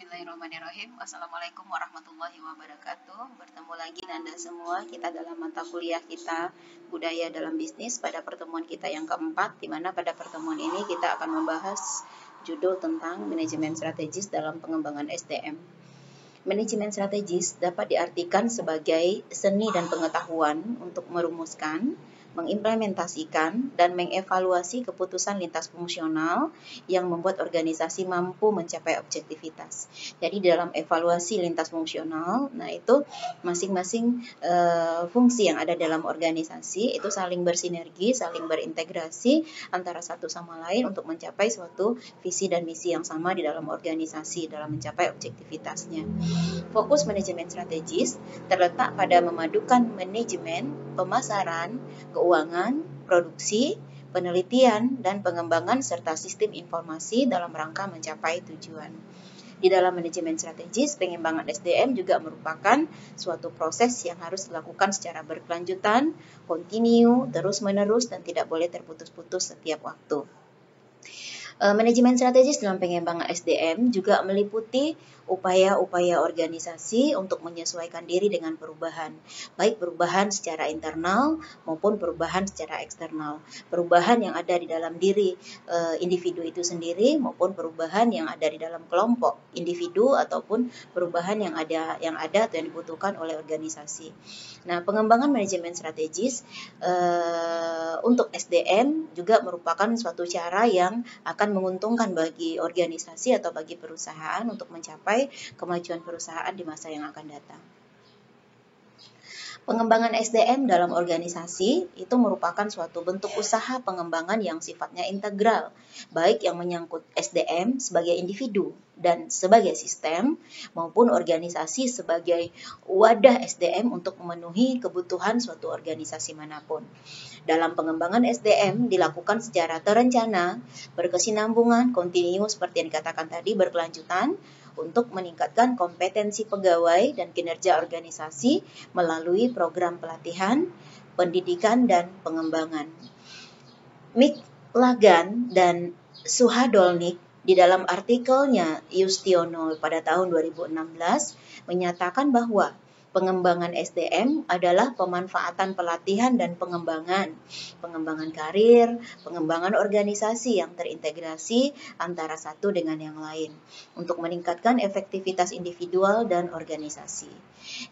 Bismillahirrahmanirrahim. Assalamualaikum warahmatullahi wabarakatuh. Bertemu lagi Anda semua kita dalam mata kuliah kita Budaya dalam Bisnis pada pertemuan kita yang keempat, di mana pada pertemuan ini kita akan membahas judul tentang manajemen strategis dalam pengembangan SDM. Manajemen strategis dapat diartikan sebagai seni dan pengetahuan untuk merumuskan, mengimplementasikan, dan mengevaluasi keputusan lintas fungsional yang membuat organisasi mampu mencapai objektivitas. Jadi dalam evaluasi lintas fungsional, nah itu masing-masing fungsi yang ada dalam organisasi itu saling bersinergi, saling berintegrasi antara satu sama lain untuk mencapai suatu visi dan misi yang sama di dalam organisasi dalam mencapai objektivitasnya. Fokus manajemen strategis terletak pada memadukan manajemen, pemasaran, keuangan, produksi, penelitian, dan pengembangan serta sistem informasi dalam rangka mencapai tujuan. Di dalam manajemen strategis, pengembangan SDM juga merupakan suatu proses yang harus dilakukan secara berkelanjutan, kontinu, terus-menerus, dan tidak boleh terputus-putus setiap waktu. Manajemen strategis dalam pengembangan SDM juga meliputi upaya-upaya organisasi untuk menyesuaikan diri dengan perubahan, baik perubahan secara internal maupun perubahan secara eksternal, perubahan yang ada di dalam diri individu itu sendiri maupun perubahan yang ada di dalam kelompok individu ataupun perubahan yang ada atau yang dibutuhkan oleh organisasi. Nah, pengembangan manajemen strategis untuk SDM juga merupakan suatu cara yang akan menguntungkan bagi organisasi atau bagi perusahaan untuk mencapai kemajuan perusahaan di masa yang akan datang. Pengembangan SDM dalam organisasi itu merupakan suatu bentuk usaha pengembangan yang sifatnya integral, baik yang menyangkut SDM sebagai individu dan sebagai sistem, maupun organisasi sebagai wadah SDM untuk memenuhi kebutuhan suatu organisasi manapun. Dalam pengembangan SDM dilakukan secara terencana, berkesinambungan, kontinu seperti yang dikatakan tadi, berkelanjutan, untuk meningkatkan kompetensi pegawai dan kinerja organisasi melalui program pelatihan, pendidikan, dan pengembangan. Mick Lagan dan Suhadolnik di dalam artikelnya Yustiono pada tahun 2016 menyatakan bahwa pengembangan SDM adalah pemanfaatan pelatihan dan pengembangan karir, pengembangan organisasi yang terintegrasi antara satu dengan yang lain untuk meningkatkan efektivitas individual dan organisasi.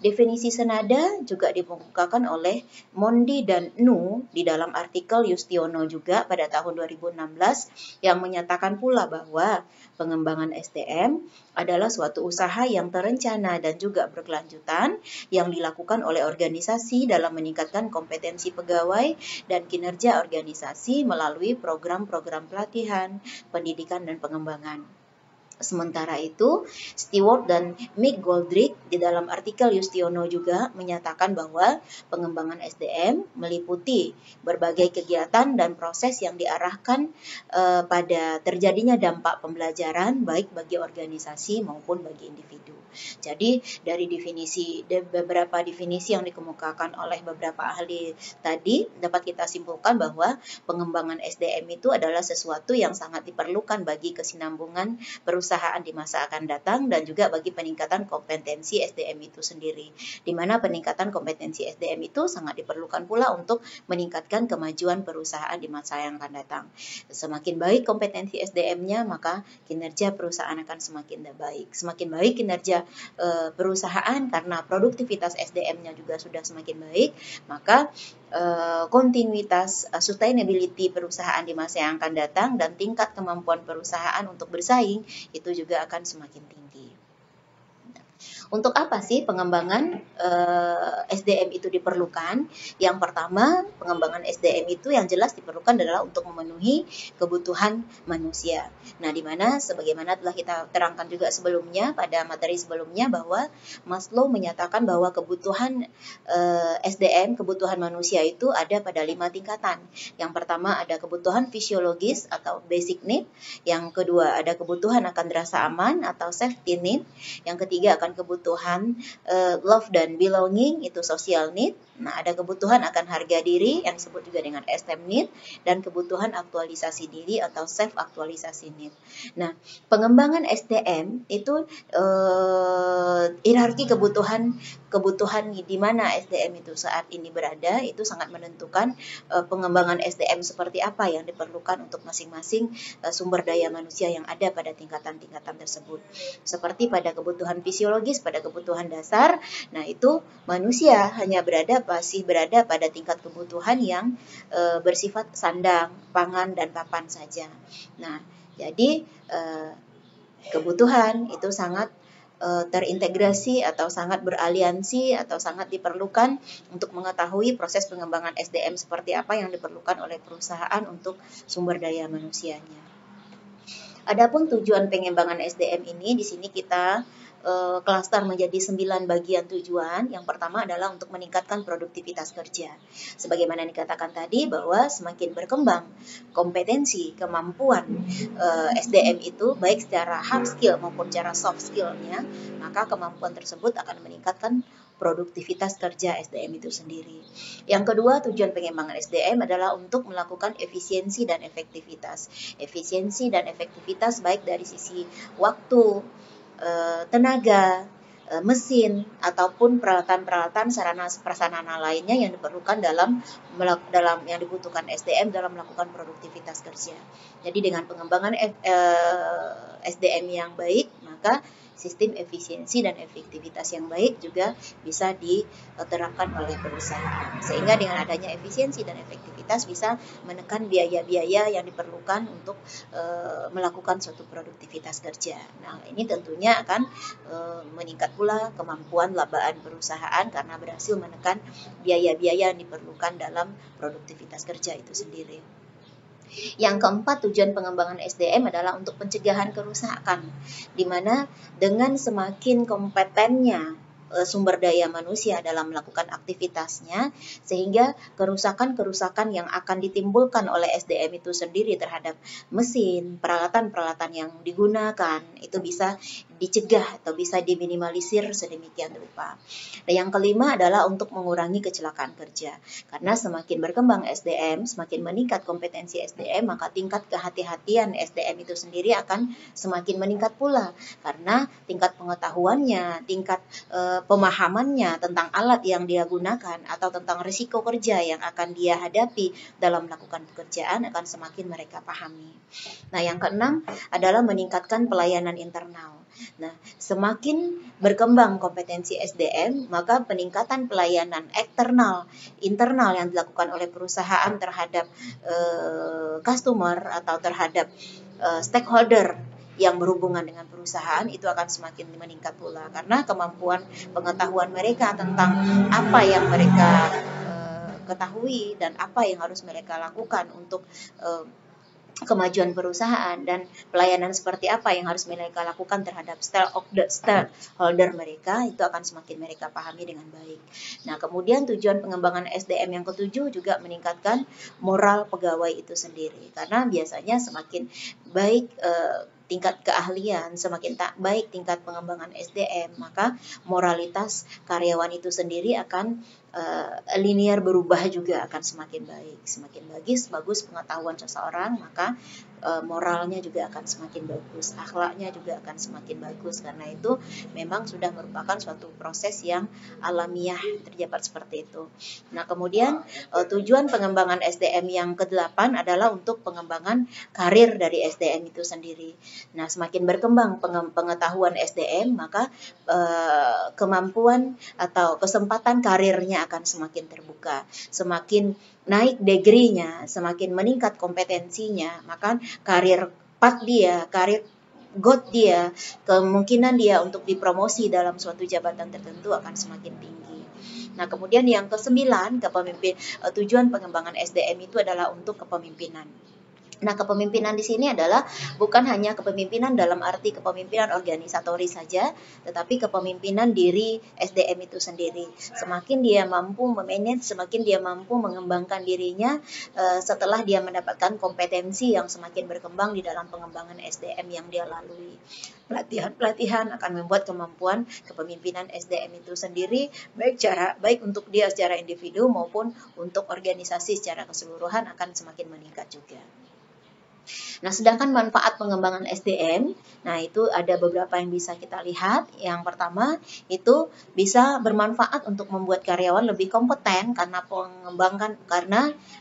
Definisi senada juga dikemukakan oleh Mondi dan Nu di dalam artikel Yustiono juga pada tahun 2016 yang menyatakan pula bahwa pengembangan SDM adalah suatu usaha yang terencana dan juga berkelanjutan yang dilakukan oleh organisasi dalam meningkatkan kompetensi pegawai dan kinerja organisasi melalui program-program pelatihan, pendidikan, dan pengembangan. Sementara itu, Stewart dan Mick Goldrick di dalam artikel Yustiono juga menyatakan bahwa pengembangan SDM meliputi berbagai kegiatan dan proses yang diarahkan pada terjadinya dampak pembelajaran baik bagi organisasi maupun bagi individu. Jadi dari beberapa definisi yang dikemukakan oleh beberapa ahli tadi dapat kita simpulkan bahwa pengembangan SDM itu adalah sesuatu yang sangat diperlukan bagi kesinambungan perusahaan di masa akan datang dan juga bagi peningkatan kompetensi SDM itu sendiri. Di mana peningkatan kompetensi SDM itu sangat diperlukan pula untuk meningkatkan kemajuan perusahaan di masa yang akan datang. Semakin baik kompetensi SDM-nya, maka kinerja perusahaan akan semakin baik. Semakin baik kinerja perusahaan karena produktivitas SDM-nya juga sudah semakin baik, maka kontinuitas sustainability perusahaan di masa yang akan datang dan tingkat kemampuan perusahaan untuk bersaing itu juga akan semakin tinggi. Untuk apa sih pengembangan SDM itu diperlukan? Yang pertama, pengembangan SDM itu yang jelas diperlukan adalah untuk memenuhi kebutuhan manusia. Nah, di mana sebagaimana telah kita terangkan juga sebelumnya pada materi sebelumnya bahwa Maslow menyatakan bahwa kebutuhan SDM, kebutuhan manusia itu ada pada 5 tingkatan. Yang pertama ada kebutuhan fisiologis atau basic need, yang kedua ada kebutuhan akan rasa aman atau safety need, yang ketiga akan merupakan kebutuhan love dan belonging, itu social need. Nah, ada kebutuhan akan harga diri yang disebut juga dengan esteem need, dan kebutuhan aktualisasi diri atau self aktualisasi need. Nah, pengembangan SDM itu hierarki kebutuhan di mana SDM itu saat ini berada itu sangat menentukan pengembangan SDM seperti apa yang diperlukan untuk masing-masing sumber daya manusia yang ada pada tingkatan-tingkatan tersebut. Seperti pada kebutuhan fisiologis, pada kebutuhan dasar, nah itu manusia masih berada pada tingkat kebutuhan yang bersifat sandang, pangan, dan papan saja. Nah, jadi kebutuhan itu sangat terintegrasi atau sangat beraliansi atau sangat diperlukan untuk mengetahui proses pengembangan SDM seperti apa yang diperlukan oleh perusahaan untuk sumber daya manusianya. Adapun tujuan pengembangan SDM ini, di sini kita klaster menjadi 9 bagian tujuan. Yang pertama adalah untuk meningkatkan produktivitas kerja. Sebagaimana dikatakan tadi bahwa semakin berkembang kompetensi, kemampuan SDM itu baik secara hard skill maupun secara soft skill-nya, maka kemampuan tersebut akan meningkatkan produktivitas kerja SDM itu sendiri. Yang kedua, tujuan pengembangan SDM adalah untuk melakukan efisiensi dan efektivitas. Efisiensi dan efektivitas baik dari sisi waktu, tenaga, mesin, ataupun peralatan-peralatan sarana prasarana lainnya yang diperlukan dalam yang dibutuhkan SDM dalam melakukan produktivitas kerja. Jadi dengan pengembangan SDM yang baik, maka sistem efisiensi dan efektivitas yang baik juga bisa diterapkan oleh perusahaan. Sehingga dengan adanya efisiensi dan efektivitas bisa menekan biaya-biaya yang diperlukan untuk melakukan suatu produktivitas kerja. Nah, ini tentunya akan meningkat pula kemampuan labaan perusahaan karena berhasil menekan biaya-biaya yang diperlukan dalam produktivitas kerja itu sendiri. Yang keempat, tujuan pengembangan SDM adalah untuk pencegahan kerusakan, di mana dengan semakin kompetennya sumber daya manusia dalam melakukan aktivitasnya, sehingga kerusakan-kerusakan yang akan ditimbulkan oleh SDM itu sendiri terhadap mesin, peralatan-peralatan yang digunakan itu bisa dicegah atau bisa diminimalisir sedemikian rupa. Nah, yang kelima adalah untuk mengurangi kecelakaan kerja. Karena semakin berkembang SDM, semakin meningkat kompetensi SDM, maka tingkat kehati-hatian SDM itu sendiri akan semakin meningkat pula. Karena tingkat pengetahuannya, tingkat pemahamannya tentang alat yang dia gunakan atau tentang risiko kerja yang akan dia hadapi dalam melakukan pekerjaan akan semakin mereka pahami. Nah, yang keenam adalah meningkatkan pelayanan internal. Nah, semakin berkembang kompetensi SDM, maka peningkatan pelayanan internal yang dilakukan oleh perusahaan terhadap customer atau terhadap stakeholder yang berhubungan dengan perusahaan itu akan semakin meningkat pula karena kemampuan pengetahuan mereka tentang apa yang mereka ketahui dan apa yang harus mereka lakukan untuk kemajuan perusahaan dan pelayanan seperti apa yang harus mereka lakukan terhadap stakeholder mereka itu akan semakin mereka pahami dengan baik. Nah, kemudian tujuan pengembangan SDM yang ketujuh juga meningkatkan moral pegawai itu sendiri karena biasanya semakin baik tingkat keahlian, semakin tak baik tingkat pengembangan SDM, maka moralitas karyawan itu sendiri akan linear berubah juga akan semakin baik. Semakin bagus pengetahuan seseorang, maka moralnya juga akan semakin bagus, akhlaknya juga akan semakin bagus. Karena itu memang sudah merupakan suatu proses yang alamiah terdapat seperti itu. Nah, kemudian tujuan pengembangan SDM yang ke-8 adalah untuk pengembangan karir dari SDM itu sendiri. Nah, semakin berkembang pengetahuan SDM, maka kemampuan atau kesempatan karirnya akan semakin terbuka, semakin naik degree-nya, semakin meningkat kompetensinya, maka karir path dia, karir growth dia, kemungkinan dia untuk dipromosi dalam suatu jabatan tertentu akan semakin tinggi. Nah, kemudian yang ke-9, tujuan pengembangan SDM itu adalah untuk kepemimpinan. Nah, kepemimpinan di sini adalah bukan hanya kepemimpinan dalam arti kepemimpinan organisatoris saja, tetapi kepemimpinan diri SDM itu sendiri. Semakin dia mampu memanage, semakin dia mampu mengembangkan dirinya setelah dia mendapatkan kompetensi yang semakin berkembang di dalam pengembangan SDM yang dia lalui. Pelatihan-pelatihan akan membuat kemampuan kepemimpinan SDM itu sendiri baik untuk dia secara individu maupun untuk organisasi secara keseluruhan akan semakin meningkat juga. Nah, sedangkan manfaat pengembangan SDM, nah itu ada beberapa yang bisa kita lihat. Yang pertama, itu bisa bermanfaat untuk membuat karyawan lebih kompeten karena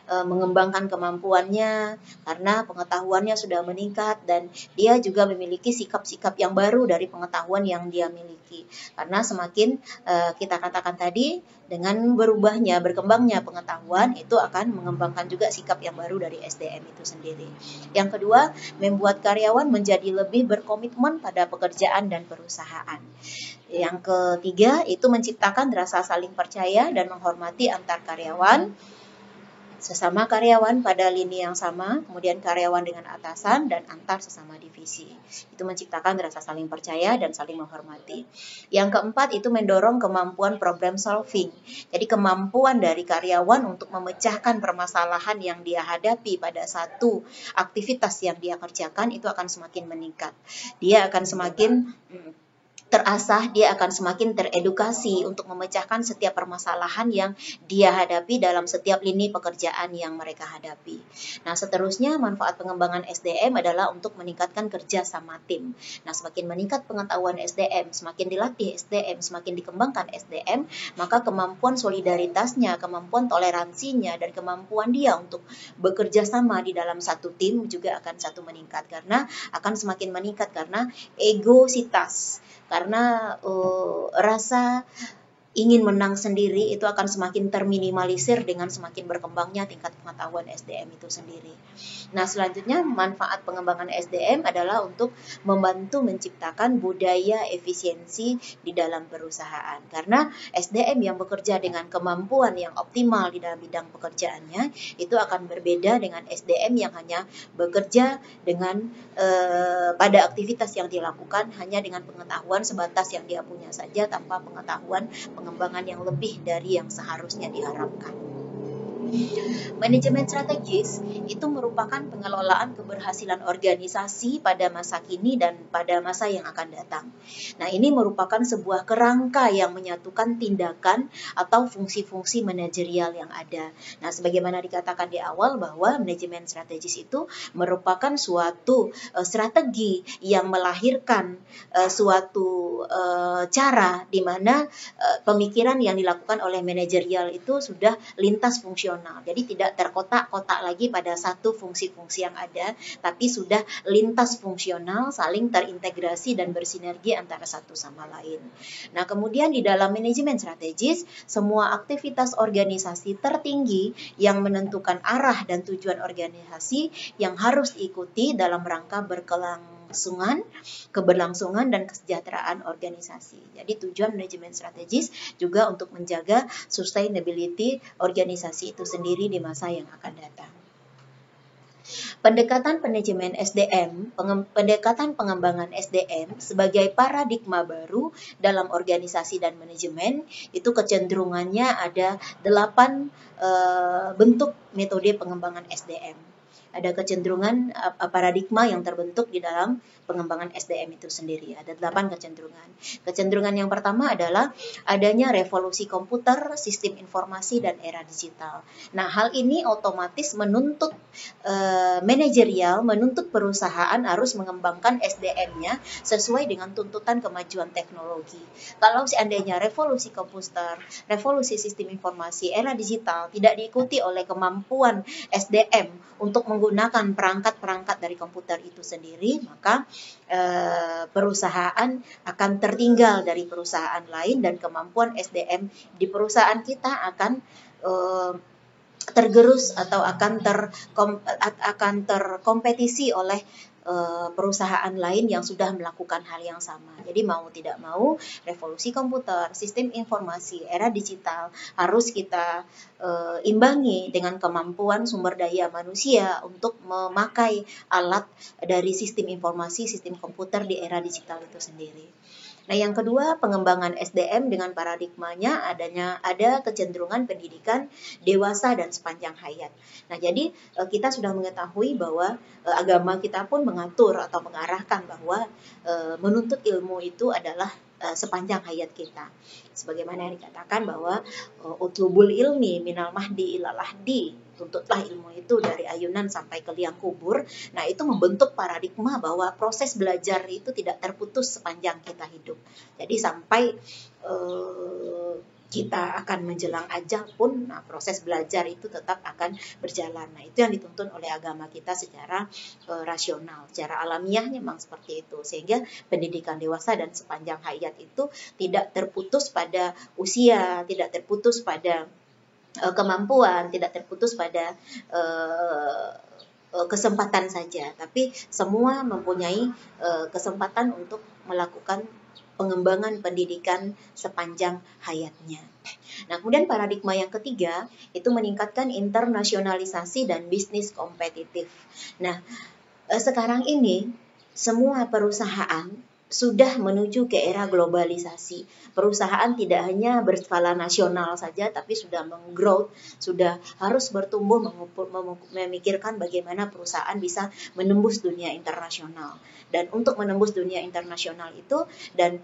mengembangkan kemampuannya, karena pengetahuannya sudah meningkat dan dia juga memiliki sikap-sikap yang baru dari pengetahuan yang dia miliki. Karena semakin kita katakan tadi, dengan berkembangnya pengetahuan itu akan mengembangkan juga sikap yang baru dari SDM itu sendiri. Yang kedua, membuat karyawan menjadi lebih berkomitmen pada pekerjaan dan perusahaan. Yang ketiga, itu menciptakan rasa saling percaya dan menghormati antar karyawan, sesama karyawan pada lini yang sama, kemudian karyawan dengan atasan dan antar sesama divisi. Itu menciptakan rasa saling percaya dan saling menghormati. Yang keempat itu mendorong kemampuan problem solving. Jadi kemampuan dari karyawan untuk memecahkan permasalahan yang dia hadapi pada satu aktivitas yang dia kerjakan itu akan semakin meningkat. Dia akan semakin terasah, dia akan semakin teredukasi untuk memecahkan setiap permasalahan yang dia hadapi dalam setiap lini pekerjaan yang mereka hadapi. Nah, seterusnya manfaat pengembangan SDM adalah untuk meningkatkan kerja sama tim. Nah, semakin meningkat pengetahuan SDM, semakin dilatih SDM, semakin dikembangkan SDM, maka kemampuan solidaritasnya, kemampuan toleransinya, dan kemampuan dia untuk bekerja sama di dalam satu tim juga akan meningkat karena akan semakin meningkat karena egositas. Karena rasa ingin menang sendiri itu akan semakin terminimalisir dengan semakin berkembangnya tingkat pengetahuan SDM itu sendiri. Nah, selanjutnya manfaat pengembangan SDM adalah untuk membantu menciptakan budaya efisiensi di dalam perusahaan. Karena SDM yang bekerja dengan kemampuan yang optimal di dalam bidang pekerjaannya itu akan berbeda dengan SDM yang hanya bekerja dengan pada aktivitas yang dilakukan hanya dengan pengetahuan sebatas yang dia punya saja tanpa pengetahuan pengembangan yang lebih dari yang seharusnya diharapkan. Manajemen strategis itu merupakan pengelolaan keberhasilan organisasi pada masa kini dan pada masa yang akan datang. Nah, ini merupakan sebuah kerangka yang menyatukan tindakan atau fungsi-fungsi manajerial yang ada. Nah, sebagaimana dikatakan di awal bahwa manajemen strategis itu merupakan suatu strategi yang melahirkan suatu cara di mana pemikiran yang dilakukan oleh manajerial itu sudah lintas fungsional. Jadi tidak terkotak-kotak lagi pada satu fungsi-fungsi yang ada, tapi sudah lintas fungsional, saling terintegrasi dan bersinergi antara satu sama lain. Nah, kemudian di dalam manajemen strategis, semua aktivitas organisasi tertinggi yang menentukan arah dan tujuan organisasi yang harus diikuti dalam rangka keberlangsungan dan kesejahteraan organisasi. Jadi tujuan manajemen strategis juga untuk menjaga sustainability organisasi itu sendiri di masa yang akan datang. Pendekatan pengembangan SDM sebagai paradigma baru dalam organisasi dan manajemen itu kecenderungannya ada 8 bentuk metode pengembangan SDM. Ada kecenderungan paradigma yang terbentuk di dalam pengembangan SDM itu sendiri. Ada 8 kecenderungan. Kecenderungan yang pertama adalah adanya revolusi komputer, sistem informasi, dan era digital. Nah, hal ini otomatis menuntut manajerial, menuntut perusahaan harus mengembangkan SDM-nya sesuai dengan tuntutan kemajuan teknologi. Kalau seandainya revolusi komputer, revolusi sistem informasi, era digital tidak diikuti oleh kemampuan SDM untuk menggunakan perangkat-perangkat dari komputer itu sendiri, maka perusahaan akan tertinggal dari perusahaan lain dan kemampuan SDM di perusahaan kita akan tergerus atau akan terkompetisi oleh perusahaan lain yang sudah melakukan hal yang sama. Jadi mau tidak mau, revolusi komputer, sistem informasi, era digital harus kita imbangi dengan kemampuan sumber daya manusia untuk memakai alat dari sistem informasi, sistem komputer di era digital itu sendiri. Nah, yang kedua, pengembangan SDM dengan paradigmanya ada kecenderungan pendidikan dewasa dan sepanjang hayat. Nah, jadi kita sudah mengetahui bahwa agama kita pun mengatur atau mengarahkan bahwa menuntut ilmu itu adalah sepanjang hayat kita. Sebagaimana yang dikatakan bahwa utlubul ilmi minal mahdi ilal lahdi, tuntutlah ilmu itu dari ayunan sampai ke liang kubur. Nah, itu membentuk paradigma bahwa proses belajar itu tidak terputus sepanjang kita hidup. Jadi sampai kita akan menjelang ajal pun, nah, proses belajar itu tetap akan berjalan. Nah, itu yang dituntun oleh agama kita secara rasional, secara alamiahnya memang seperti itu. Sehingga pendidikan dewasa dan sepanjang hayat itu tidak terputus pada usia, tidak terputus pada kemampuan, tidak terputus pada kesempatan saja, tapi semua mempunyai kesempatan untuk melakukan pengembangan pendidikan sepanjang hayatnya. Nah, kemudian paradigma yang ketiga itu meningkatkan internasionalisasi dan bisnis kompetitif. Nah, sekarang ini semua perusahaan sudah menuju ke era globalisasi. Perusahaan tidak hanya berskala nasional saja, tapi sudah menggrowth, sudah harus bertumbuh, memikirkan bagaimana perusahaan bisa menembus dunia internasional. Dan untuk menembus dunia internasional itu, dan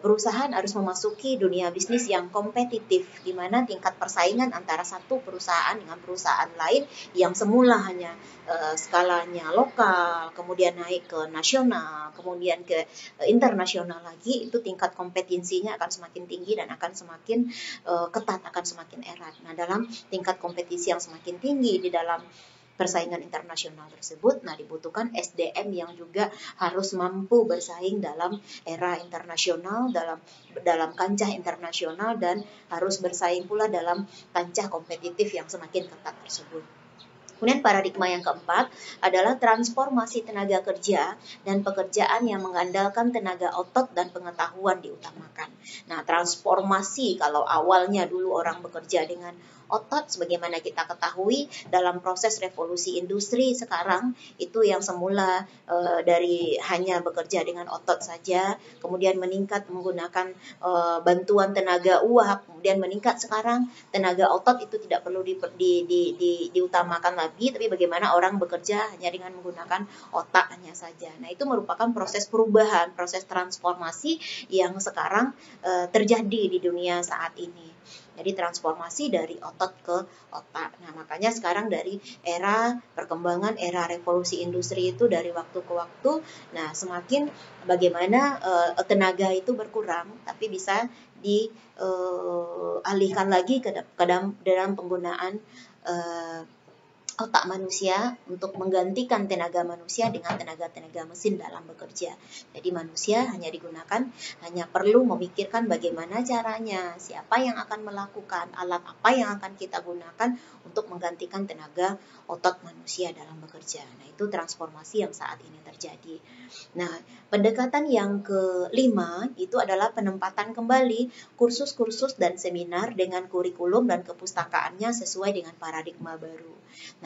perusahaan harus memasuki dunia bisnis yang kompetitif, di mana tingkat persaingan antara satu perusahaan dengan perusahaan lain yang semula hanya skalanya lokal, kemudian naik ke nasional, kemudian ke internasional lagi, itu tingkat kompetensinya akan semakin tinggi dan akan semakin ketat, akan semakin erat. Nah, dalam tingkat kompetisi yang semakin tinggi di dalam persaingan internasional tersebut, nah dibutuhkan SDM yang juga harus mampu bersaing dalam era internasional, dalam kancah internasional, dan harus bersaing pula dalam kancah kompetitif yang semakin ketat tersebut. Kemudian paradigma yang keempat adalah transformasi tenaga kerja dan pekerjaan yang mengandalkan tenaga otot dan pengetahuan diutamakan. Nah, transformasi, kalau awalnya dulu orang bekerja dengan otot, sebagaimana kita ketahui dalam proses revolusi industri sekarang, itu yang semula dari hanya bekerja dengan otot saja, kemudian meningkat menggunakan bantuan tenaga uap, kemudian meningkat sekarang tenaga otot itu tidak perlu diutamakan lagi, tapi bagaimana orang bekerja hanya dengan menggunakan otaknya saja. Nah, itu merupakan proses perubahan, proses transformasi yang sekarang terjadi di dunia saat ini. Jadi transformasi dari otot ke otak. Nah, makanya sekarang dari era perkembangan, era revolusi industri itu dari waktu ke waktu, nah semakin bagaimana tenaga itu berkurang, tapi bisa dialihkan lagi ke dalam penggunaan otak manusia untuk menggantikan tenaga manusia dengan tenaga mesin dalam bekerja. Jadi manusia hanya perlu memikirkan bagaimana caranya, siapa yang akan melakukan, alat apa yang akan kita gunakan untuk menggantikan tenaga otot manusia dalam bekerja. Nah, itu transformasi yang saat ini terjadi. Nah, pendekatan yang kelima itu adalah penempatan kembali kursus-kursus dan seminar dengan kurikulum dan kepustakaannya sesuai dengan paradigma baru.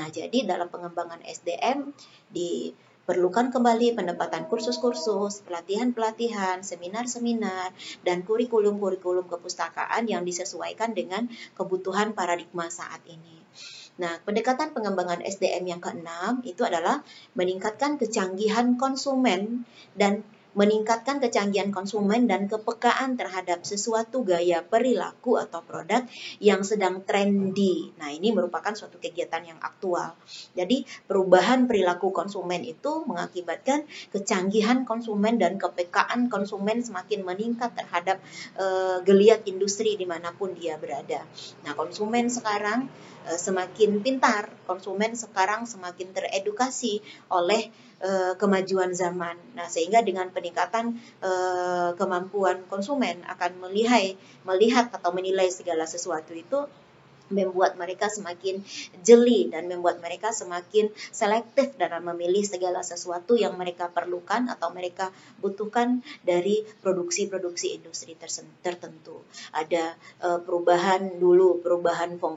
Nah, jadi dalam pengembangan SDM diperlukan kembali penempatan kursus-kursus, pelatihan-pelatihan, seminar-seminar, dan kurikulum-kurikulum kepustakaan yang disesuaikan dengan kebutuhan paradigma saat ini. Nah, pendekatan pengembangan SDM yang keenam itu adalah meningkatkan kecanggihan konsumen dan kepekaan terhadap sesuatu gaya perilaku atau produk yang sedang trendy. Nah, ini merupakan suatu kegiatan yang aktual. Jadi, perubahan perilaku konsumen itu mengakibatkan kecanggihan konsumen dan kepekaan konsumen semakin meningkat terhadap geliat industri dimanapun dia berada. Nah, konsumen sekarang semakin pintar, konsumen sekarang semakin teredukasi oleh kemajuan zaman. Nah, sehingga dengan peningkatan kemampuan konsumen akan melihat atau menilai segala sesuatu itu membuat mereka semakin jeli dan membuat mereka semakin selektif dalam memilih segala sesuatu yang mereka perlukan atau mereka butuhkan dari produksi-produksi industri tertentu. Ada perubahan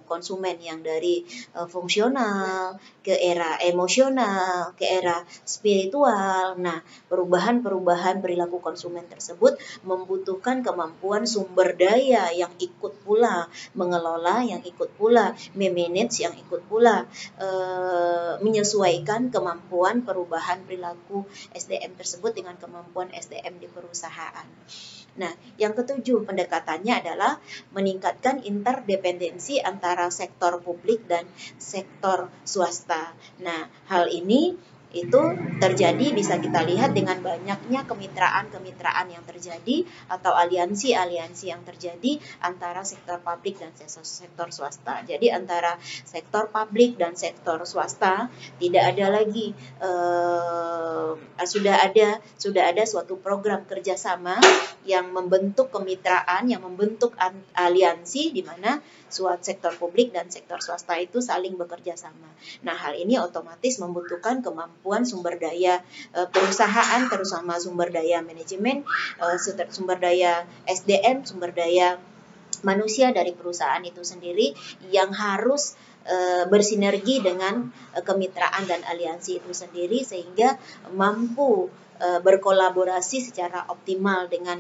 konsumen yang dari fungsional ke era emosional, ke era spiritual. Nah, perubahan-perubahan perilaku konsumen tersebut membutuhkan kemampuan sumber daya yang ikut pula mengelola, yang ikut pula memanage, yang ikut pula menyesuaikan kemampuan perubahan perilaku SDM tersebut dengan kemampuan SDM di perusahaan. Nah, yang ketujuh pendekatannya adalah meningkatkan interdependensi antara sektor publik dan sektor swasta. Nah, hal ini itu terjadi bisa kita lihat dengan banyaknya kemitraan-kemitraan yang terjadi atau aliansi-aliansi yang terjadi antara sektor publik dan sektor swasta. Jadi antara sektor publik dan sektor swasta tidak ada lagi sudah ada suatu program kerjasama yang membentuk kemitraan, yang membentuk aliansi di mana suatu sektor publik dan sektor swasta itu saling bekerja sama. Nah, hal ini otomatis membutuhkan kemampuan sumber daya perusahaan, terutama sumber daya manajemen, sumber daya SDM, sumber daya manusia dari perusahaan itu sendiri yang harus bersinergi dengan kemitraan dan aliansi itu sendiri sehingga mampu berkolaborasi secara optimal dengan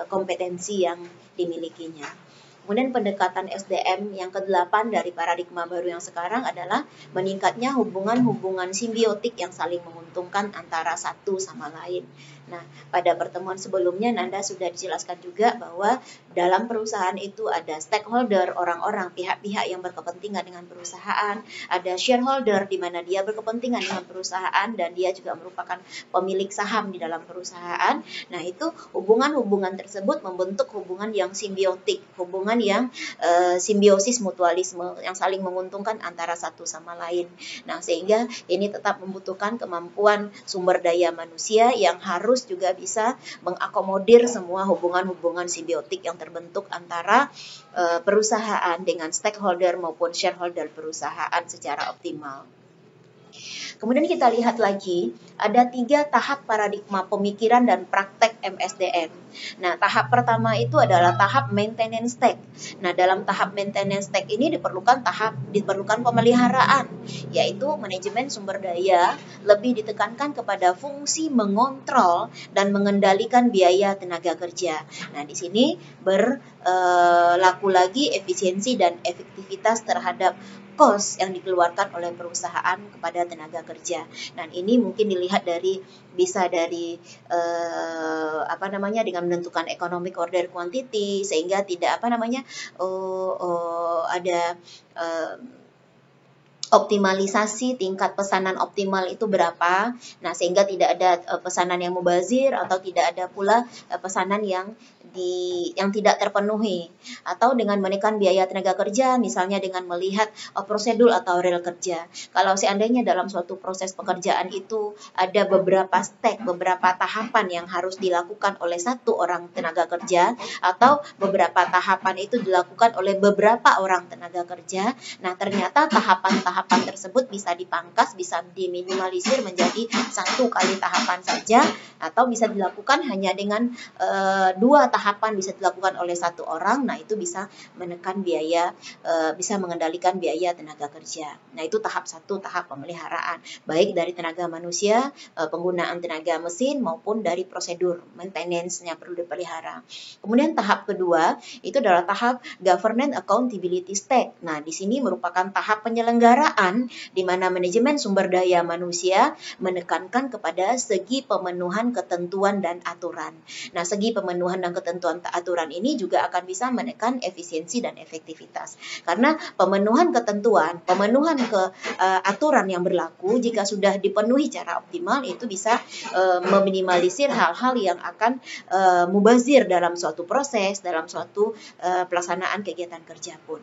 kompetensi yang dimilikinya. Kemudian pendekatan SDM yang ke-8 dari paradigma baru yang sekarang adalah meningkatnya hubungan-hubungan simbiotik yang saling menguntungkan antara satu sama lain. Nah, pada pertemuan sebelumnya Nanda sudah dijelaskan juga bahwa dalam perusahaan itu ada stakeholder, orang-orang, pihak-pihak yang berkepentingan dengan perusahaan, ada shareholder di mana dia berkepentingan dengan perusahaan dan dia juga merupakan pemilik saham di dalam perusahaan. Nah, itu hubungan-hubungan tersebut membentuk hubungan yang simbiotik, hubungan yang simbiosis mutualisme yang saling menguntungkan antara satu sama lain. Nah, sehingga ini tetap membutuhkan kemampuan sumber daya manusia yang harus juga bisa mengakomodir semua hubungan-hubungan simbiotik yang terbentuk antara perusahaan dengan stakeholder maupun shareholder perusahaan secara optimal. Kemudian kita lihat lagi, ada 3 tahap paradigma pemikiran dan praktek MSDM. Nah, tahap pertama itu adalah tahap maintenance tech. Nah, dalam tahap maintenance tech ini diperlukan pemeliharaan, yaitu manajemen sumber daya lebih ditekankan kepada fungsi mengontrol dan mengendalikan biaya tenaga kerja. Nah, di sini berlaku lagi efisiensi dan efektivitas terhadap cost yang dikeluarkan oleh perusahaan kepada tenaga kerja. Dan ini mungkin dilihat bisa dari dengan menentukan economic order quantity sehingga tidak ada optimalisasi tingkat pesanan optimal itu berapa. Nah, sehingga tidak ada pesanan yang mubazir atau tidak ada pula pesanan yang tidak terpenuhi, atau dengan menekan biaya tenaga kerja misalnya dengan melihat prosedur atau rel kerja. Kalau seandainya dalam suatu proses pekerjaan itu ada beberapa step, beberapa tahapan yang harus dilakukan oleh satu orang tenaga kerja atau beberapa tahapan itu dilakukan oleh beberapa orang tenaga kerja, nah ternyata tahapan-tahapan tersebut bisa dipangkas, bisa diminimalisir menjadi 1 kali tahapan saja, atau bisa dilakukan hanya dengan 2 tahapan bisa dilakukan oleh 1 orang. Nah, itu bisa menekan biaya, bisa mengendalikan biaya tenaga kerja. Nah, itu tahap 1, tahap pemeliharaan, baik dari tenaga manusia, penggunaan tenaga mesin maupun dari prosedur maintenance-nya perlu dipelihara. Kemudian tahap kedua itu adalah tahap governance accountability stack. Nah, di sini merupakan tahap penyelenggaraan di mana manajemen sumber daya manusia menekankan kepada segi pemenuhan ketentuan dan aturan. Nah, segi pemenuhan dan ketentuan aturan ini juga akan bisa menekan efisiensi dan efektivitas. Karena pemenuhan ketentuan, pemenuhan aturan yang berlaku jika sudah dipenuhi secara optimal itu bisa meminimalisir hal-hal yang akan mubazir dalam suatu proses, dalam suatu pelaksanaan kegiatan kerja pun.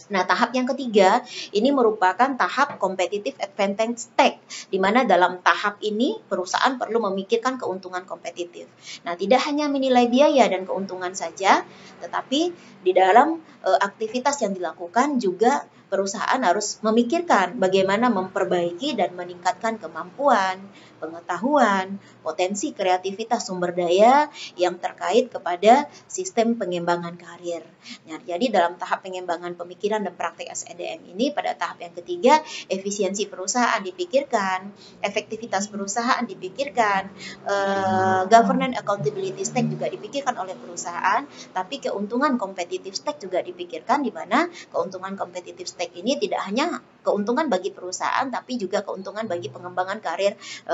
Nah, tahap yang ketiga ini merupakan tahap competitive advantage stage, di mana dalam tahap ini perusahaan perlu memikirkan keuntungan kompetitif. Nah, tidak hanya menilai biaya dan keuntungan saja, tetapi di dalam aktivitas yang dilakukan juga perusahaan harus memikirkan bagaimana memperbaiki dan meningkatkan kemampuan, pengetahuan, potensi kreativitas sumber daya yang terkait kepada sistem pengembangan karir. Nah, jadi dalam tahap pengembangan pemikiran dan praktek SDM ini pada tahap yang ketiga, efisiensi perusahaan dipikirkan, efektivitas perusahaan dipikirkan, governance accountability stake juga dipikirkan oleh perusahaan, tapi keuntungan kompetitif stake juga dipikirkan, di mana keuntungan kompetitif stake ini tidak hanya keuntungan bagi perusahaan, tapi juga keuntungan bagi pengembangan karir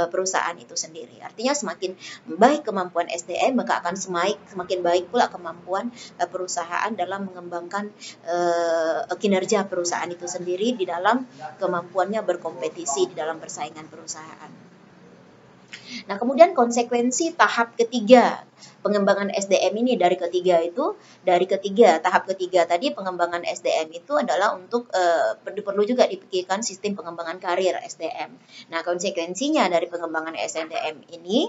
perusahaan itu sendiri. Artinya semakin baik kemampuan SDM, maka akan semakin baik pula kemampuan perusahaan dalam mengembangkan kinerja perusahaan itu sendiri di dalam kemampuannya berkompetisi di dalam persaingan perusahaan. Nah, kemudian konsekuensi tahap ketiga pengembangan SDM ini dari tahap ketiga tadi pengembangan SDM itu adalah untuk perlu juga dipikirkan sistem pengembangan karir SDM. Nah, konsekuensinya dari pengembangan SDM ini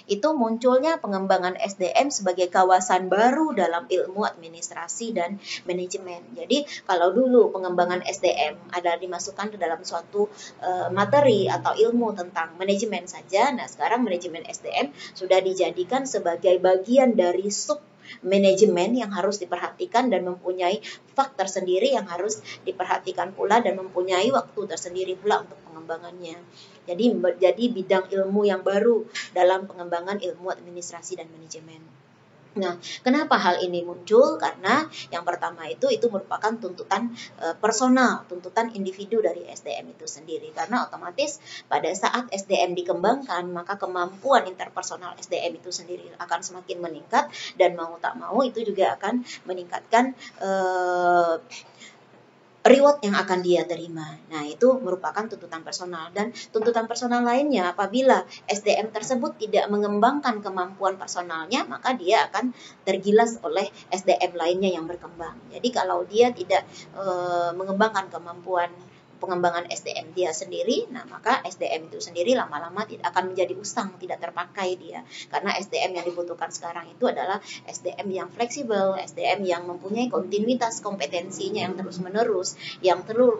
itu munculnya pengembangan SDM sebagai kawasan baru dalam ilmu administrasi dan manajemen. Jadi kalau dulu pengembangan SDM adalah dimasukkan ke dalam suatu materi atau ilmu tentang manajemen saja, nah sekarang manajemen SDM sudah dijadikan sebagai bagian dari sub manajemen yang harus diperhatikan dan mempunyai fak tersendiri yang harus diperhatikan pula dan mempunyai waktu tersendiri pula untuk pengembangannya. Jadi bidang ilmu yang baru dalam pengembangan ilmu administrasi dan manajemen. Nah, kenapa hal ini muncul? Karena yang pertama itu merupakan tuntutan personal, tuntutan individu dari SDM itu sendiri. Karena otomatis pada saat SDM dikembangkan, maka kemampuan interpersonal SDM itu sendiri akan semakin meningkat dan mau tak mau itu juga akan meningkatkan reward yang akan dia terima. Nah, itu merupakan tuntutan personal. Dan tuntutan personal lainnya, apabila SDM tersebut tidak mengembangkan kemampuan personalnya, maka dia akan tergilas oleh SDM lainnya yang berkembang. Jadi kalau dia tidak mengembangkan kemampuan pengembangan SDM dia sendiri, nah maka SDM itu sendiri lama-lama tidak akan menjadi usang, tidak terpakai dia. Karena SDM yang dibutuhkan sekarang itu adalah SDM yang fleksibel, SDM yang mempunyai kontinuitas kompetensinya yang terus-menerus, yang terus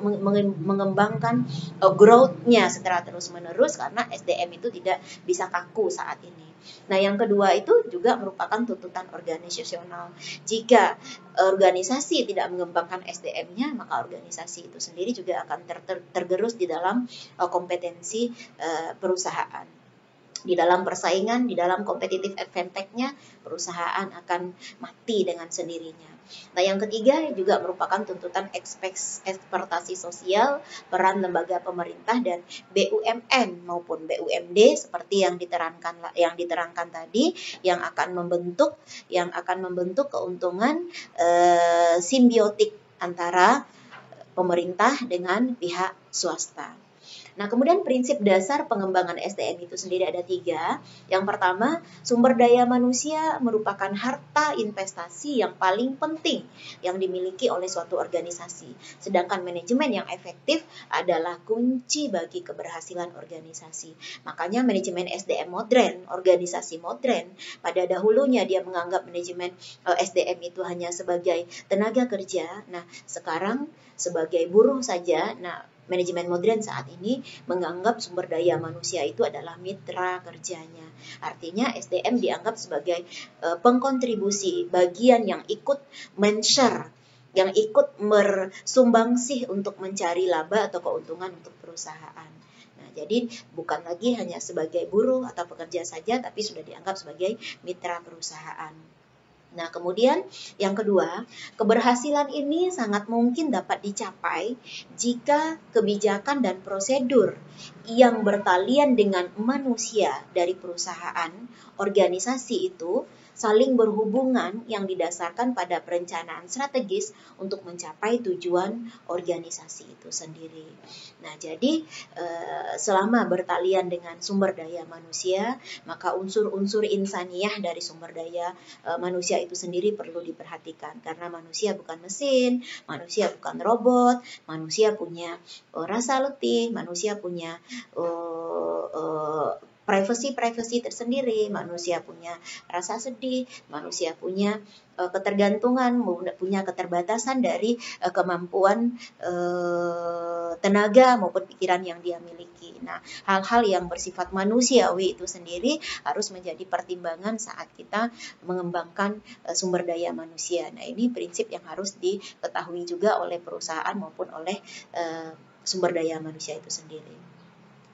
mengembangkan growth-nya secara terus-menerus, karena SDM itu tidak bisa kaku saat ini. Nah, yang kedua itu juga merupakan tuntutan organisasional. Jika organisasi tidak mengembangkan SDM-nya, maka organisasi itu sendiri juga akan tergerus di dalam kompetensi perusahaan. Di dalam persaingan, di dalam competitive advantage-nya, perusahaan akan mati dengan sendirinya. Nah, yang ketiga juga merupakan tuntutan ekspektasi sosial, peran lembaga pemerintah dan BUMN maupun BUMD seperti yang diterangkan tadi, yang akan membentuk keuntungan simbiotik antara pemerintah dengan pihak swasta. Nah, kemudian prinsip dasar pengembangan SDM itu sendiri ada 3. Yang pertama, sumber daya manusia merupakan harta investasi yang paling penting yang dimiliki oleh suatu organisasi. Sedangkan manajemen yang efektif adalah kunci bagi keberhasilan organisasi. Makanya manajemen SDM modern, organisasi modern, pada dahulunya dia menganggap manajemen SDM itu hanya sebagai tenaga kerja. Nah, sekarang sebagai buruh saja. Nah, manajemen modern saat ini menganggap sumber daya manusia itu adalah mitra kerjanya. Artinya SDM dianggap sebagai pengkontribusi, bagian yang ikut men-share, yang ikut bersumbangsih untuk mencari laba atau keuntungan untuk perusahaan. Nah, jadi bukan lagi hanya sebagai buruh atau pekerja saja, tapi sudah dianggap sebagai mitra perusahaan. Nah, kemudian yang kedua, keberhasilan ini sangat mungkin dapat dicapai jika kebijakan dan prosedur yang bertalian dengan manusia dari perusahaan, organisasi itu saling berhubungan yang didasarkan pada perencanaan strategis untuk mencapai tujuan organisasi itu sendiri. Nah, jadi selama bertalian dengan sumber daya manusia, maka unsur-unsur insaniyah dari sumber daya manusia itu sendiri perlu diperhatikan, karena manusia bukan mesin, manusia bukan robot, manusia punya rasa letih, manusia punya privacy tersendiri, manusia punya rasa sedih, manusia punya ketergantungan, punya keterbatasan dari kemampuan tenaga maupun pikiran yang dia miliki. Nah, hal-hal yang bersifat manusiawi itu sendiri harus menjadi pertimbangan saat kita mengembangkan sumber daya manusia. Nah, ini prinsip yang harus diketahui juga oleh perusahaan maupun oleh sumber daya manusia itu sendiri.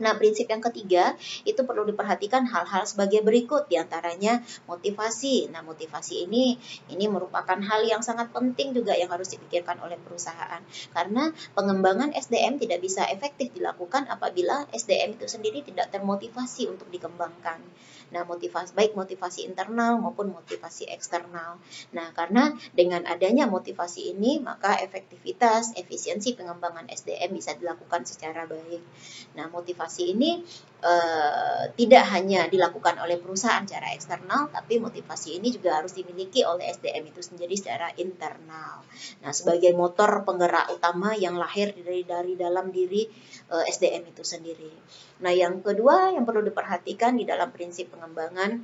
Nah, prinsip yang ketiga itu perlu diperhatikan hal-hal sebagai berikut, diantaranya motivasi. Nah, motivasi ini merupakan hal yang sangat penting juga yang harus dipikirkan oleh perusahaan. Karena pengembangan SDM tidak bisa efektif dilakukan apabila SDM itu sendiri tidak termotivasi untuk dikembangkan. Nah, baik motivasi internal maupun motivasi eksternal. Nah, karena dengan adanya motivasi ini, maka efektivitas, efisiensi pengembangan SDM bisa dilakukan secara baik. Nah, motivasi ini tidak hanya dilakukan oleh perusahaan secara eksternal, tapi motivasi ini juga harus dimiliki oleh SDM itu sendiri secara internal. Nah, sebagai motor penggerak utama yang lahir dari dalam diri SDM itu sendiri. Nah, yang kedua yang perlu diperhatikan di dalam prinsip pengembangan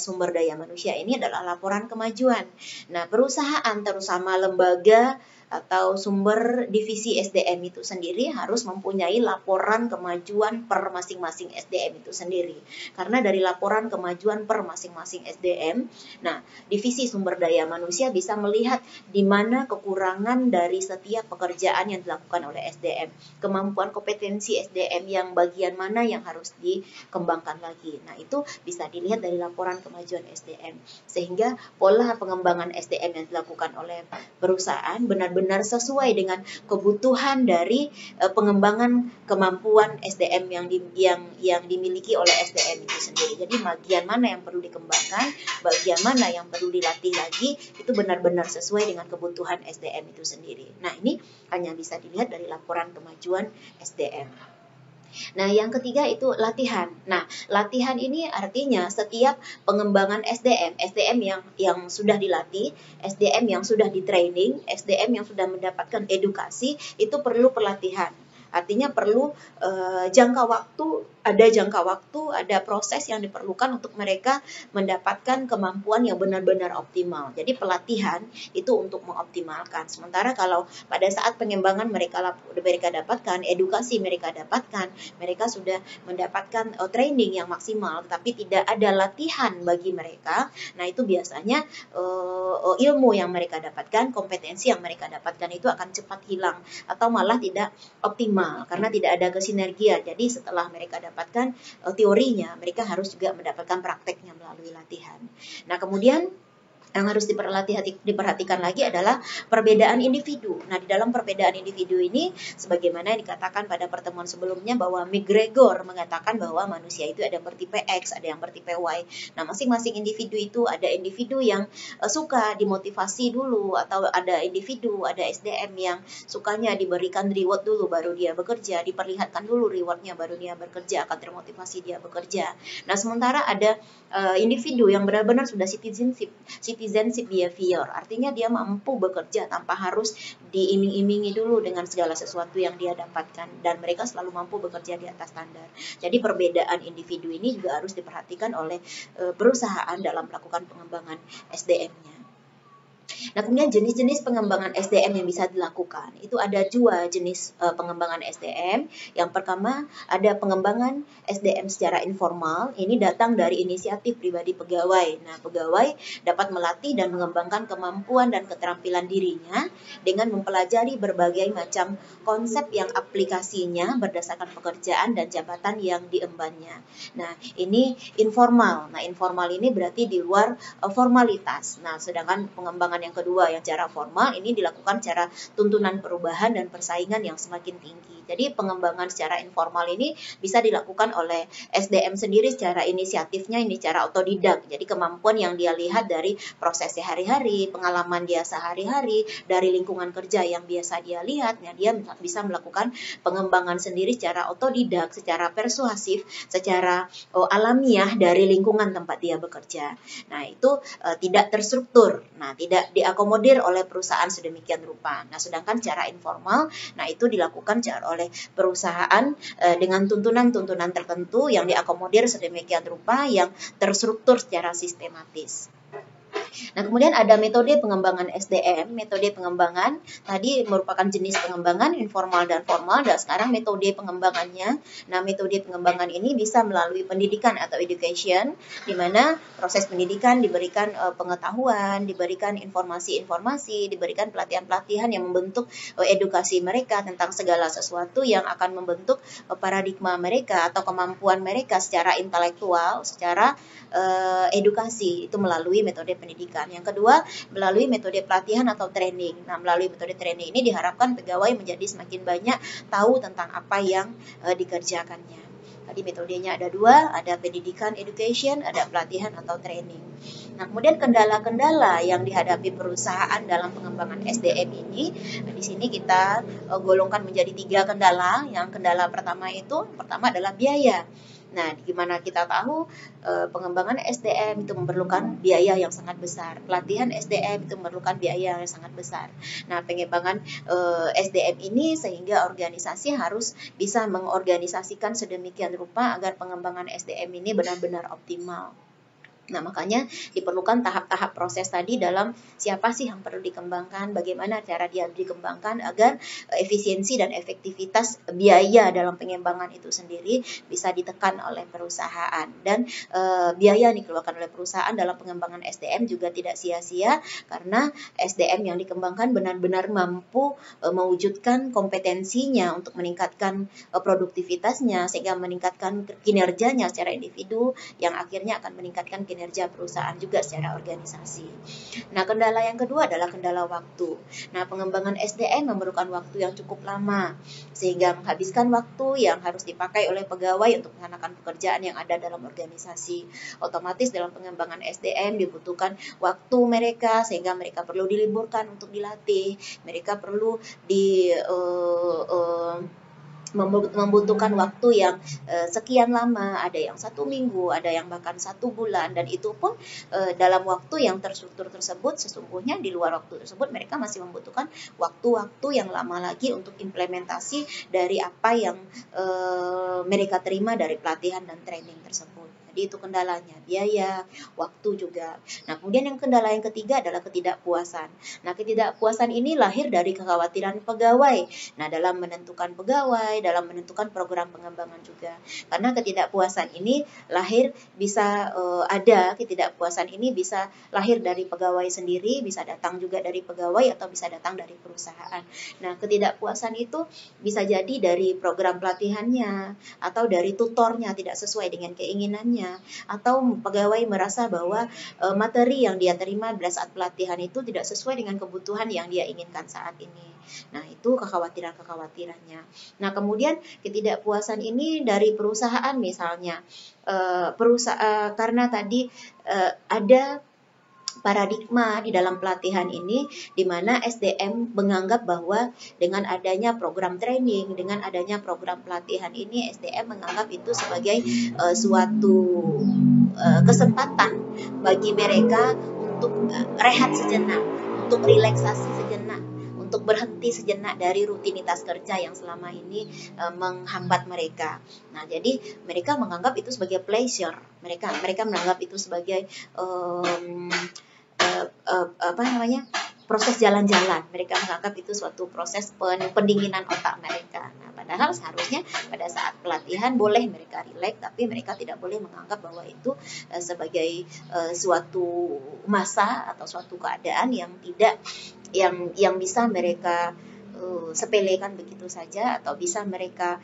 sumber daya manusia ini adalah laporan kemajuan. Nah, perusahaan terutama lembaga atau sumber divisi SDM itu sendiri harus mempunyai laporan kemajuan per masing-masing SDM itu sendiri. Karena dari laporan kemajuan per masing-masing SDM, nah, divisi sumber daya manusia bisa melihat di mana kekurangan dari setiap pekerjaan yang dilakukan oleh SDM, kemampuan kompetensi SDM yang bagian mana yang harus dikembangkan lagi. Nah, itu bisa dilihat dari laporan kemajuan SDM. Sehingga pola pengembangan SDM yang dilakukan oleh perusahaan benar-benar sesuai dengan kebutuhan dari pengembangan kemampuan SDM yang dimiliki oleh SDM itu sendiri. Jadi bagian mana yang perlu dikembangkan, bagian mana yang perlu dilatih lagi, itu benar-benar sesuai dengan kebutuhan SDM itu sendiri. Nah, ini hanya bisa dilihat dari laporan kemajuan SDM. Nah, yang ketiga itu latihan. Nah, latihan ini artinya setiap pengembangan SDM yang sudah dilatih, SDM yang sudah di-training, SDM yang sudah mendapatkan edukasi, itu perlu pelatihan. Artinya perlu jangka waktu, ada proses yang diperlukan untuk mereka mendapatkan kemampuan yang benar-benar optimal. Jadi pelatihan itu untuk mengoptimalkan. Sementara kalau pada saat pengembangan mereka dapatkan, edukasi mereka dapatkan, mereka sudah mendapatkan training yang maksimal, tapi tidak ada latihan bagi mereka. Nah, itu biasanya ilmu yang mereka dapatkan, kompetensi yang mereka dapatkan itu akan cepat hilang atau malah tidak optimal karena tidak ada kesinergian. Jadi setelah mereka dapatkan teorinya, mereka harus juga mendapatkan prakteknya melalui latihan. Nah, kemudian yang harus diperhatikan lagi adalah perbedaan individu. Nah, di dalam perbedaan individu ini, sebagaimana dikatakan pada pertemuan sebelumnya bahwa McGregor mengatakan bahwa manusia itu ada yang bertipe X, ada yang bertipe Y. Nah, masing-masing individu itu ada individu yang suka dimotivasi dulu, atau ada SDM yang sukanya diberikan reward dulu baru dia bekerja, diperlihatkan dulu rewardnya baru dia bekerja, akan termotivasi dia bekerja. Nah, sementara ada individu yang benar-benar sudah citizenship behavior, artinya dia mampu bekerja tanpa harus diiming-imingi dulu dengan segala sesuatu yang dia dapatkan, dan mereka selalu mampu bekerja di atas standar. Jadi perbedaan individu ini juga harus diperhatikan oleh perusahaan dalam melakukan pengembangan SDM-nya. Nah, kemudian jenis-jenis pengembangan SDM yang bisa dilakukan, itu ada dua jenis pengembangan SDM. Yang pertama ada pengembangan SDM secara informal, ini datang dari inisiatif pribadi pegawai. Nah, pegawai dapat melatih dan mengembangkan kemampuan dan keterampilan dirinya dengan mempelajari berbagai macam konsep yang aplikasinya berdasarkan pekerjaan dan jabatan yang diembannya. Nah, ini informal. Nah, informal ini berarti di luar formalitas. Nah, sedangkan pengembangan pengembangan yang kedua yang cara formal ini dilakukan secara tuntunan perubahan dan persaingan yang semakin tinggi. Jadi pengembangan secara informal ini bisa dilakukan oleh SDM sendiri secara inisiatifnya, ini secara otodidak. Jadi kemampuan yang dia lihat dari proses sehari-hari, pengalaman dia sehari-hari, dari lingkungan kerja yang biasa dia lihat, nah dia bisa melakukan pengembangan sendiri secara otodidak, secara persuasif, secara alamiah dari lingkungan tempat dia bekerja. Nah, itu tidak terstruktur. Nah, tidak diakomodir oleh perusahaan sedemikian rupa. Nah, sedangkan secara informal, nah itu dilakukan oleh perusahaan dengan tuntunan-tuntunan tertentu yang diakomodir sedemikian rupa yang terstruktur secara sistematis. Nah, kemudian ada metode pengembangan SDM. Metode pengembangan tadi merupakan jenis pengembangan informal dan formal, dan sekarang metode pengembangannya. Nah, metode pengembangan ini bisa melalui pendidikan atau education, di mana proses pendidikan diberikan pengetahuan, diberikan informasi-informasi, diberikan pelatihan-pelatihan yang membentuk edukasi mereka tentang segala sesuatu yang akan membentuk paradigma mereka atau kemampuan mereka secara intelektual, secara edukasi, itu melalui metode pendidikan. Yang kedua, melalui metode pelatihan atau training. Nah, melalui metode training ini diharapkan pegawai menjadi semakin banyak tahu tentang apa yang dikerjakannya. Tadi metodenya ada dua, ada pendidikan education, ada pelatihan atau training. Nah, kemudian kendala-kendala yang dihadapi perusahaan dalam pengembangan SDM ini, di sini kita golongkan menjadi 3 kendala. Yang kendala pertama adalah biaya. Nah, gimana kita tahu pengembangan SDM itu memerlukan biaya yang sangat besar. Pelatihan SDM itu memerlukan biaya yang sangat besar. Nah, pengembangan SDM ini sehingga organisasi harus bisa mengorganisasikan sedemikian rupa agar pengembangan SDM ini benar-benar optimal. Nah, makanya diperlukan tahap-tahap proses tadi dalam siapa sih yang perlu dikembangkan, bagaimana cara dia dikembangkan agar efisiensi dan efektivitas biaya dalam pengembangan itu sendiri bisa ditekan oleh perusahaan. Dan biaya yang dikeluarkan oleh perusahaan dalam pengembangan SDM juga tidak sia-sia, karena SDM yang dikembangkan benar-benar mampu mewujudkan kompetensinya untuk meningkatkan produktivitasnya, sehingga meningkatkan kinerjanya secara individu, yang akhirnya akan meningkatkan kinerja perusahaan juga secara organisasi. Nah, kendala yang kedua adalah kendala waktu. Nah, pengembangan SDM memerlukan waktu yang cukup lama, sehingga menghabiskan waktu yang harus dipakai oleh pegawai untuk melaksanakan pekerjaan yang ada dalam organisasi. Otomatis dalam pengembangan SDM dibutuhkan waktu mereka, sehingga mereka perlu diliburkan untuk dilatih, mereka perlu membutuhkan waktu yang sekian lama, ada yang 1 minggu, ada yang bahkan 1 bulan, dan itu pun dalam waktu yang terstruktur tersebut, sesungguhnya di luar waktu tersebut mereka masih membutuhkan waktu-waktu yang lama lagi untuk implementasi dari apa yang mereka terima dari pelatihan dan training tersebut. Jadi itu kendalanya, biaya, waktu juga. Nah, kemudian yang kendala yang ketiga adalah ketidakpuasan. Nah, ketidakpuasan ini lahir dari kekhawatiran pegawai. Nah, dalam menentukan pegawai, dalam menentukan program pengembangan juga. Karena ketidakpuasan ini ketidakpuasan ini bisa lahir dari pegawai sendiri, bisa datang juga dari pegawai, atau bisa datang dari perusahaan. Nah, ketidakpuasan itu bisa jadi dari program pelatihannya, atau dari tutornya tidak sesuai dengan keinginannya, atau pegawai merasa bahwa materi yang dia terima pada saat pelatihan itu tidak sesuai dengan kebutuhan yang dia inginkan saat ini. Nah, itu kekhawatirannya. Nah, kemudian ketidakpuasan ini dari perusahaan misalnya, karena tadi ada paradigma di dalam pelatihan ini, di mana SDM menganggap bahwa dengan adanya program training, dengan adanya program pelatihan ini, SDM menganggap itu sebagai suatu kesempatan bagi mereka untuk rehat sejenak, untuk relaksasi sejenak, untuk berhenti sejenak dari rutinitas kerja yang selama ini menghambat mereka. Nah, jadi mereka menganggap itu sebagai pleasure. Mereka menganggap itu sebagai proses jalan-jalan. Mereka menganggap itu suatu proses pendinginan otak mereka. Nah, padahal seharusnya pada saat pelatihan boleh mereka rileks, tapi mereka tidak boleh menganggap bahwa itu sebagai suatu masa atau suatu keadaan yang tidak yang bisa mereka sepelekan begitu saja atau bisa mereka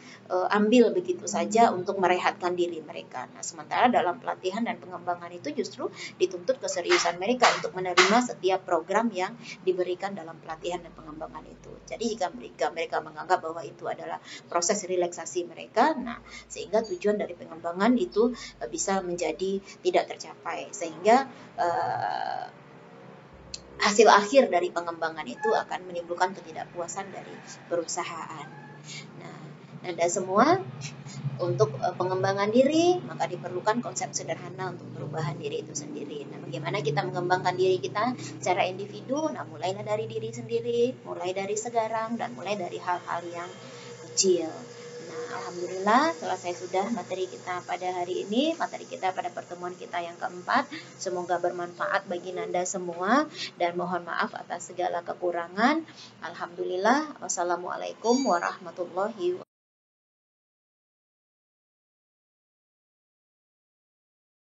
ambil begitu saja untuk merehatkan diri mereka. Nah, sementara dalam pelatihan dan pengembangan itu justru dituntut keseriusan mereka untuk menerima setiap program yang diberikan dalam pelatihan dan pengembangan itu. Jadi jika mereka menganggap bahwa itu adalah proses relaksasi mereka, nah sehingga tujuan dari pengembangan itu bisa menjadi tidak tercapai, sehingga hasil akhir dari pengembangan itu akan menimbulkan ketidakpuasan dari perusahaan. Nah, Anda semua, untuk pengembangan diri maka diperlukan konsep sederhana untuk perubahan diri itu sendiri. Nah, bagaimana kita mengembangkan diri kita secara individu? Nah, mulailah dari diri sendiri, mulai dari sekarang dan mulai dari hal-hal yang kecil. Nah, alhamdulillah selesai sudah materi kita pada hari ini, materi kita pada pertemuan kita yang keempat. Semoga bermanfaat bagi Nanda semua dan mohon maaf atas segala kekurangan. Alhamdulillah. Wassalamualaikum warahmatullahi wabarakatuh.